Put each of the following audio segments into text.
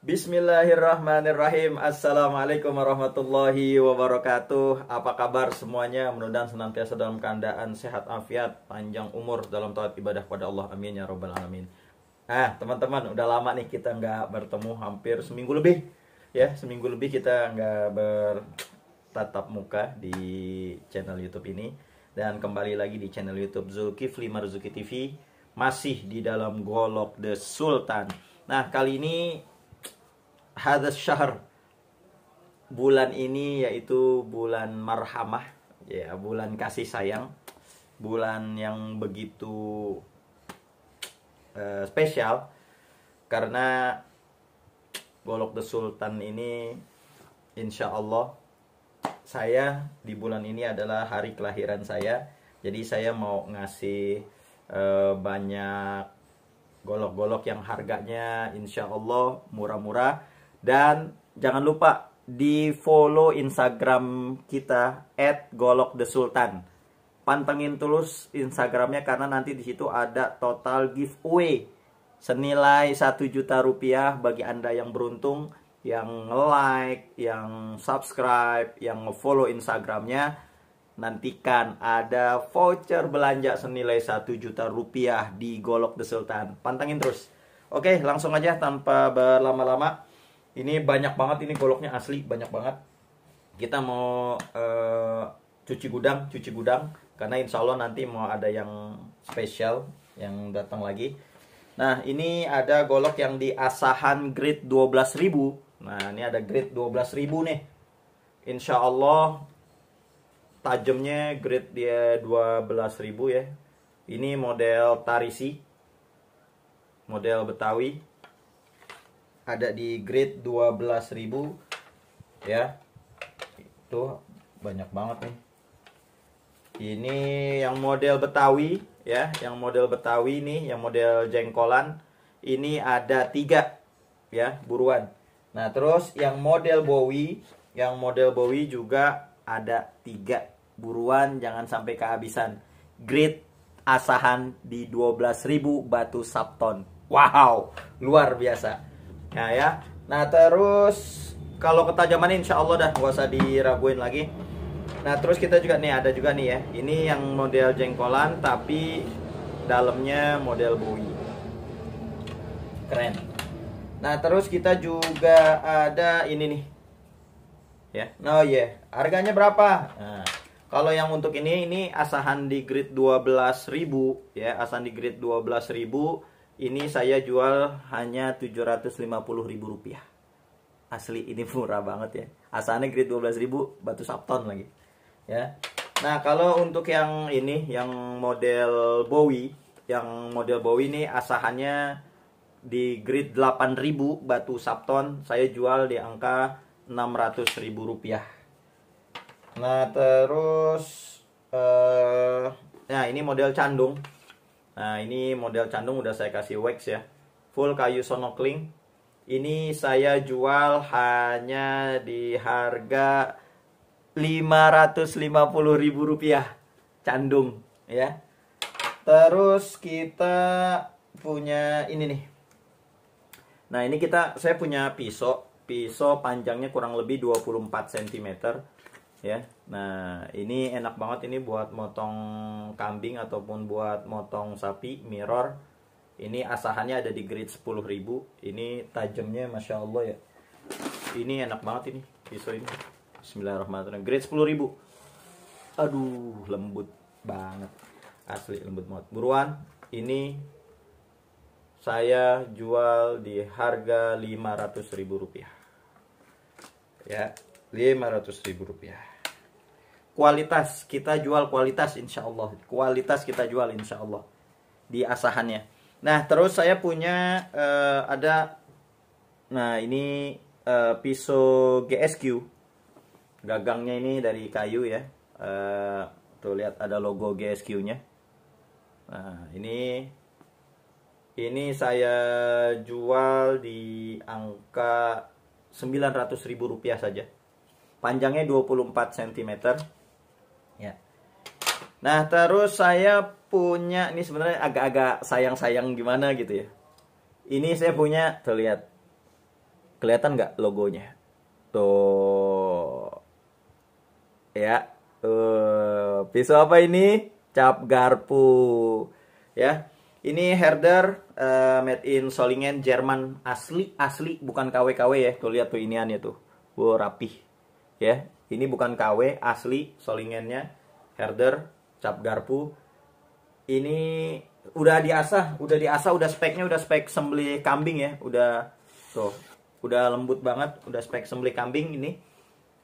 Bismillahirrahmanirrahim. Assalamualaikum warahmatullahi wabarakatuh. Apa kabar semuanya? Mudah-mudahan senantiasa dalam keadaan sehat afiat, panjang umur dalam taat ibadah pada Allah. Amin ya robbal alamin. Teman-teman, udah lama nih kita nggak bertemu, hampir seminggu lebih. Ya, seminggu lebih kita nggak bertatap muka di channel YouTube ini. Dan kembali lagi di channel YouTube Zulkifli Marzuki TV, masih di dalam Golok The Sultan. Nah, kali ini hadas syahr, bulan ini yaitu bulan marhamah, ya, bulan kasih sayang, bulan yang begitu spesial karena Golok The Sultan ini insya Allah saya di bulan ini adalah hari kelahiran saya. Jadi saya mau ngasih banyak golok-golok yang harganya insya Allah murah-murah. Dan jangan lupa di follow Instagram kita @golokthesultan. Pantengin terus Instagramnya karena nanti di situ ada total giveaway senilai 1 juta rupiah bagi Anda yang beruntung, yang like, yang subscribe, yang follow Instagramnya. Nantikan ada voucher belanja senilai 1 juta rupiah di Golok The Sultan. Pantengin terus. Oke, langsung aja tanpa berlama-lama. Ini banyak banget, ini goloknya asli, banyak banget. Kita mau cuci gudang, karena insya Allah nanti mau ada yang spesial yang datang lagi. Nah, ini ada golok yang di asahan grade 12.000. Nah, ini ada grade 12.000 nih. Insya Allah tajamnya grade dia 12.000 ya. Ini model Tarisi, model Betawi. Ada di grade 12.000 ya. Itu banyak banget nih. Ini yang model Betawi ya, yang model Betawi nih, yang model jengkolan. Ini ada 3 ya, buruan. Nah, terus yang model Bowie, juga ada 3 buruan, jangan sampai kehabisan. Grade asahan di 12.000 batu sabton. Wow, luar biasa. Nah, terus kalau ketajamannya insya Allah dah gak usah diraguin lagi. Nah, terus kita juga nih ada juga nih ya. Ini yang model jengkolan tapi dalamnya model Bowie. Keren. Nah, terus kita juga ada ini nih. Ya. Oh yeah. Harganya berapa? Nah, kalau yang untuk ini asahan di grade 12.000 ya, asahan di grade 12.000. Ini saya jual hanya Rp750.000. Asli ini murah banget ya. Asalnya grade 12.000 batu sabton lagi. Ya. Nah, kalau untuk yang ini, yang model Bowie, ini asahannya di grade 8.000 batu sabton, saya jual di angka Rp600.000. Nah, terus nah ini model candung. Nah, ini model candung udah saya kasih wax ya. Full kayu sonokling. Ini saya jual hanya di harga Rp550.000 candung ya. Terus kita punya ini nih. Nah, ini saya punya pisau panjangnya kurang lebih 24 cm ya. Nah, ini enak banget ini buat motong kambing ataupun buat motong sapi, mirror. Ini asahannya ada di grade 10.000. Ini tajamnya Masya Allah ya. Ini enak banget ini pisau ini. Bismillahirrahmanirrahim. Grade 10.000. Aduh, lembut banget. Asli lembut banget. Buruan, ini saya jual di harga Rp500.000. Ya, Rp500.000. Kualitas kita jual, kualitas insya Allah. Kualitas kita jual insya Allah di asahannya. Nah, terus saya punya ada, nah ini pisau GSQ. Gagangnya ini dari kayu ya. Tuh lihat ada logo GSQ-nya. Nah, ini saya jual di angka Rp900.000 saja. Panjangnya 24 cm. Ya. Nah, terus saya punya, ini sebenarnya agak-agak sayang-sayang gimana gitu ya. Ini saya punya, tuh lihat. Kelihatan nggak logonya? Tuh. Ya. Pisau apa ini? Cap garpu. Ya. Ini herder made in Solingen, Jerman, asli bukan KW-KW ya. Tuh lihat tuh iniannya tuh. Wow, rapih. Ya. Ini bukan KW, asli Solingennya. Herder, cap garpu. Ini udah diasah, udah speknya udah spek sembelih kambing ya. Udah lembut banget, udah spek sembelih kambing ini.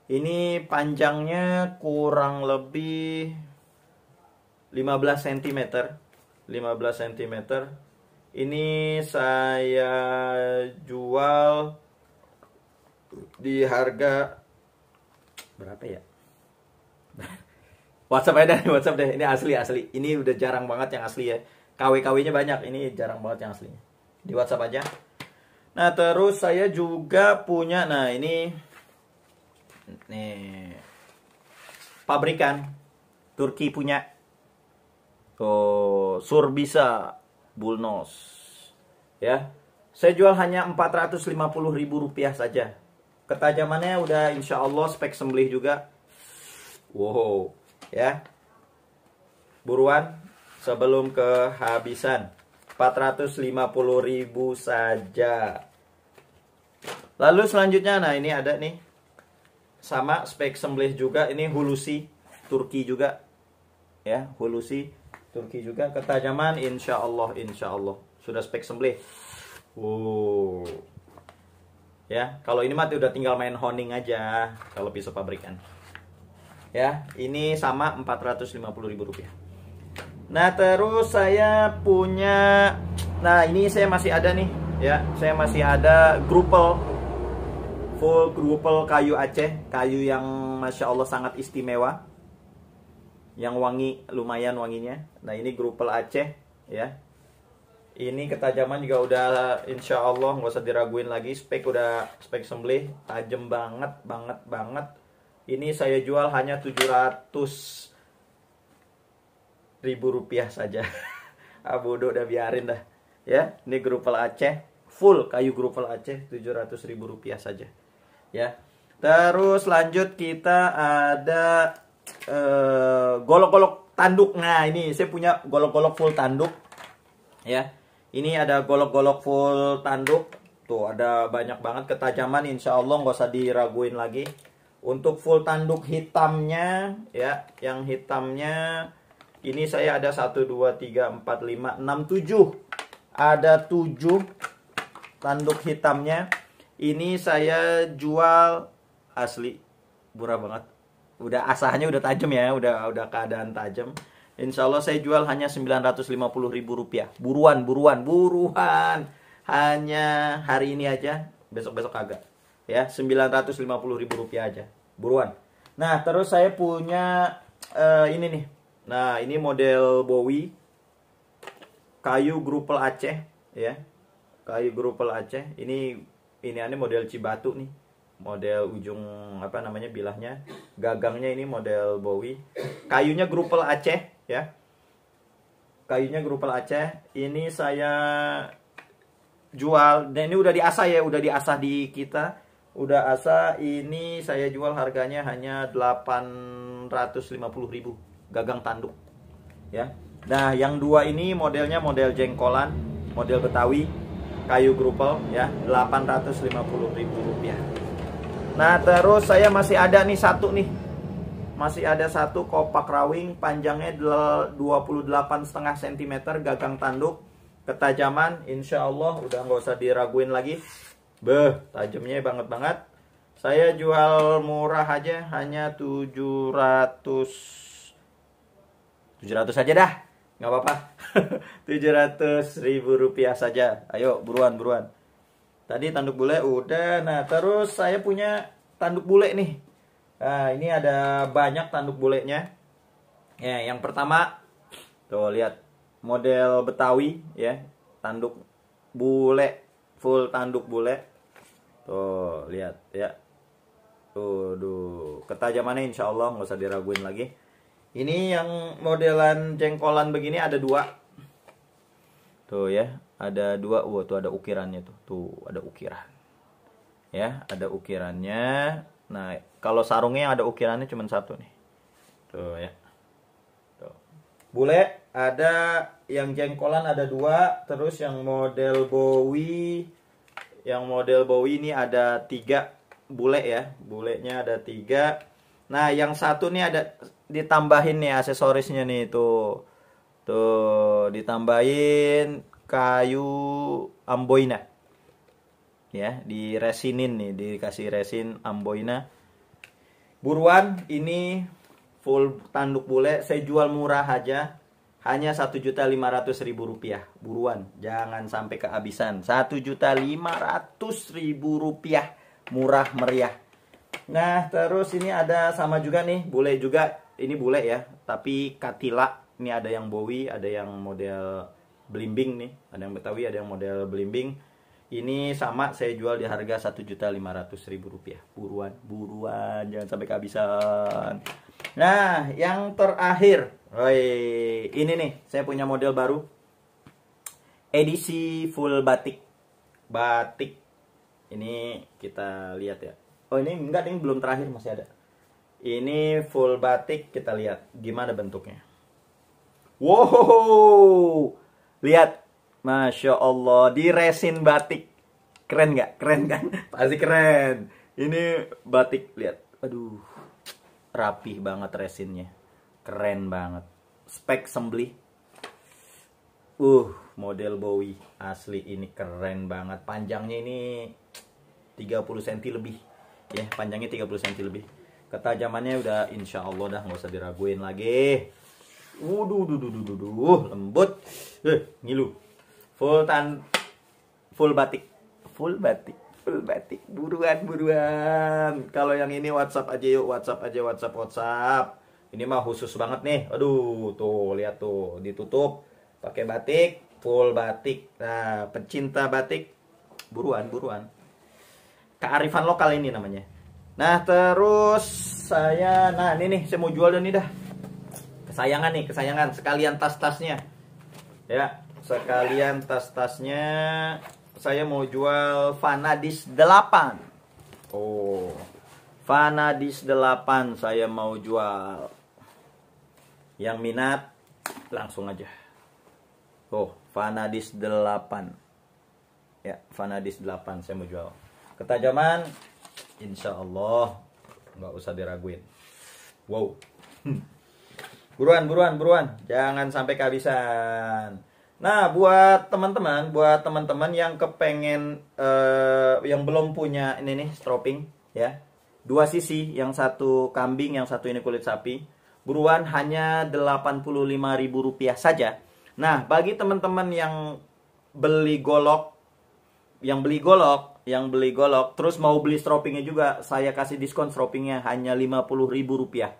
Ini panjangnya kurang lebih 15 cm. 15 cm. Ini saya jual di harga berapa ya? WhatsApp aja deh, WhatsApp deh. Ini asli. Ini udah jarang banget yang asli ya. KW-KW-nya banyak, ini jarang banget yang aslinya. Di WhatsApp aja. Nah, terus saya juga punya, nah ini nih pabrikan Turki punya. Oh, Surbisa Bulnos. Ya. Saya jual hanya Rp450.000 saja. Ketajamannya udah insya Allah spek sembelih juga. Wow, ya. Buruan sebelum kehabisan. 450.000 saja. Lalu selanjutnya, nah ini ada nih. Sama spek sembelih juga, ini Hulusi Turki juga. Ya, Hulusi Turki juga. Ketajaman insya Allah sudah spek sembelih. Wow. Ya, kalau ini mah udah tinggal main honing aja kalau pisau pabrikan. Ya, ini sama Rp450.000. Nah, terus saya punya, nah ini saya masih ada nih, ya, saya masih ada grupel, full grupel kayu Aceh, kayu yang masya Allah sangat istimewa, yang wangi, lumayan wanginya. Nah ini grupel Aceh, ya. Ini ketajaman juga udah insya Allah nggak usah diraguin lagi, spek sembelih, tajam banget. Ini saya jual hanya Rp700.000 saja. Bodoh, udah biarin dah. Ya, ini grupel Aceh, full kayu grupel Aceh, Rp700.000 saja. Ya. Terus lanjut kita ada golok-golok tanduk. Nah, ini saya punya golok-golok full tanduk. Ya. Ini ada golok-golok full tanduk. Tuh, ada banyak banget ketajaman, insya Allah nggak usah diraguin lagi. Untuk full tanduk hitamnya, ya, yang hitamnya ini saya ada 1, 2, 3, 4, 5, 6, 7. Ada 7 tanduk hitamnya. Ini saya jual asli murah banget. Udah asahnya udah tajam ya, udah keadaan tajam. Insya Allah saya jual hanya Rp950.000. Buruan. Hanya hari ini aja, besok-besok kagak. Ya, Rp950.000 aja. Buruan. Nah, terus saya punya ini nih. Nah, ini model Bowie. Kayu grupel Aceh, ya. Kayu grupel Aceh. Ini model Cibatu nih. Model ujung apa namanya bilahnya. Gagangnya ini model Bowie. Kayunya grupel Aceh, ya. Kayunya grupel Aceh. Ini saya jual, dan ini udah diasah ya, udah diasah di kita. Udah asah, ini saya jual harganya hanya Rp850.000 gagang tanduk. Ya. Nah, yang dua ini modelnya model jengkolan, model Betawi, kayu grupel ya, Rp850.000. Nah, terus saya masih ada nih satu nih. Masih ada satu kopak rawing, panjangnya 28,5 cm, gagang tanduk. Ketajaman insya Allah udah nggak usah diraguin lagi. Tajamnya banget. Saya jual murah aja, hanya 700 aja dah, nggak apa-apa. Rp700.000 saja. Ayo buruan. Tadi tanduk bule udah. Nah, terus saya punya tanduk bule nih. Nah, ini ada banyak tanduk bulenya. Ya, yang pertama tuh lihat, model Betawi ya, tanduk bule, full tanduk bule. Tuh, lihat ya. Tuh, ketajamannya insya Allah nggak usah diraguin lagi. Ini yang modelan jengkolan begini ada 2. Tuh ya, ada 2. Tuh ada ukirannya tuh. Tuh, ada ukiran. Ya, ada ukirannya. Nah, kalau sarungnya yang ada ukirannya cuma satu nih. Tuh ya. Tuh. Bule ada yang jengkolan ada 2, terus yang model Bowie ini ada 3 bule ya. Bulenya ada 3. Nah, yang satu nih ada ditambahin nih aksesorisnya nih tuh. Tuh, ditambahin kayu amboina. Ya, diresinin nih, dikasih resin amboina. Buruan, ini full tanduk bule, saya jual murah aja. Hanya 1.500.000 rupiah. Buruan, jangan sampai kehabisan. 1.500.000 rupiah. Murah meriah. Nah, terus ini ada sama juga nih, bule juga. Ini bule ya, tapi katila. Ini ada yang Bowie, ada yang model belimbing nih. Ada yang Betawi, ada yang model belimbing. Ini sama saya jual di harga 1.500.000 rupiah. Buruan, buruan, jangan sampai kehabisan. Nah, yang terakhir, ini nih, saya punya model baru. Edisi full batik. Batik. Ini kita lihat ya. Oh, ini enggak, ini belum terakhir, masih ada. Ini full batik, kita lihat gimana bentuknya. Wow, lihat, Masya Allah, di resin batik. Keren nggak? Keren kan? Pasti keren. Ini batik, lihat. Aduh, rapih banget resinnya. Keren banget. Spek sembelih. Model Bowie. Asli ini keren banget. Panjangnya ini 30 cm lebih. Ya, panjangnya 30 cm lebih. Ketajamannya udah insya Allah dah, nggak usah diraguin lagi. Lembut. Ngilu. Full batik. Buruan. Kalau yang ini WhatsApp aja yuk, WhatsApp. Ini mah khusus banget nih. Aduh, tuh lihat tuh, ditutup pakai batik, full batik. Nah, pecinta batik, buruan. Kearifan lokal ini namanya. Nah, terus ini nih, saya mau jual nih dah. Kesayangan sekalian tas-tasnya. Ya, sekalian tas-tasnya saya mau jual Vanadis 8. Vanadis 8 saya mau jual. Yang minat langsung aja. Vanadis 8. Ya, Vanadis 8 saya mau jual. Ketajaman insya Allah nggak usah diraguin. Wow. Buruan. Jangan sampai kehabisan. Nah, buat teman-teman yang kepengen yang belum punya ini nih stropping ya. 2 sisi, yang satu kambing, yang satu ini kulit sapi. Buruan, hanya 85.000 rupiah saja. Nah, bagi teman-teman yang beli golok, terus mau beli stroppingnya juga, saya kasih diskon stroppingnya hanya 50.000 rupiah.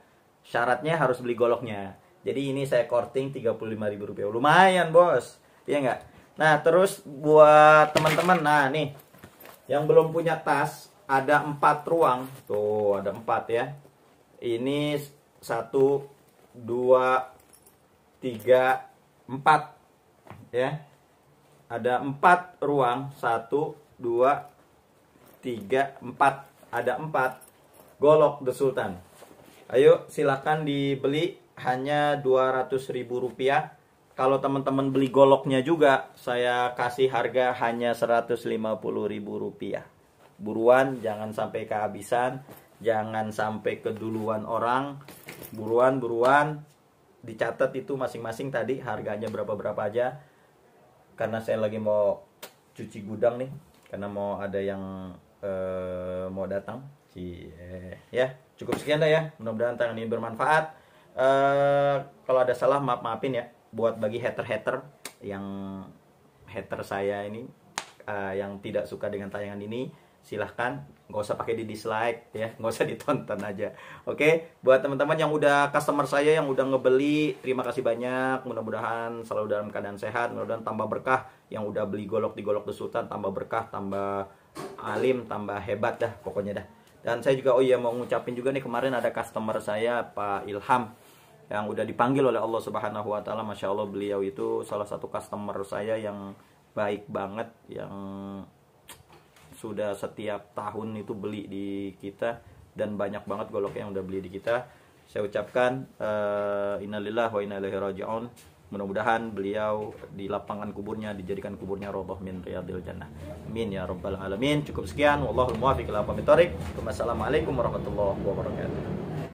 Syaratnya harus beli goloknya. Jadi ini saya korting 35.000 rupiah. Lumayan bos, iya nggak? Nah, terus buat teman-teman, nah nih, yang belum punya tas, ada 4 ruang. Tuh, ada 4 ya. Ini 1, 2, 3, 4 ya. Ada 4 ruang. 1, 2, 3, 4. Ada 4 golok The Sultan. Ayo silakan dibeli, hanya 200.000 rupiah. Kalau teman-teman beli goloknya juga, saya kasih harga hanya 150.000 rupiah. Buruan, jangan sampai kehabisan, jangan sampai keduluan orang. Buruan. Dicatat itu masing-masing tadi harganya berapa aja. Karena saya lagi mau cuci gudang nih, karena mau ada yang mau datang. Ya, cukup sekian dah ya. Mudah-mudahan tangan ini bermanfaat. Kalau ada salah maafin ya. Buat bagi hater yang hater saya ini, yang tidak suka dengan tayangan ini, silahkan nggak usah pakai di dislike ya, nggak usah ditonton aja. Oke, buat teman-teman yang udah customer saya yang udah ngebeli, terima kasih banyak. Mudah-mudahan selalu dalam keadaan sehat, mudah-mudahan tambah berkah. Yang udah beli golok di Golok The Sultan tambah berkah, tambah alim, tambah hebat dah pokoknya dah. Dan saya juga mau ngucapin juga nih, kemarin ada customer saya Pak Ilham yang udah dipanggil oleh Allah Subhanahu wa taala. Masya Allah, beliau itu salah satu customer saya yang baik banget, yang sudah setiap tahun itu beli di kita, dan banyak banget goloknya yang udah beli di kita. Saya ucapkan innalillahi wa inna ilaihi raji'un. Mudah-mudahan beliau di lapangan kuburnya dijadikan kuburnya raudhah min riyadil jannah. Amin ya rabbal alamin. Cukup sekian, wallahul muwaffiq ila aqwamit thoriq. Wassalamualaikum warahmatullahi wabarakatuh.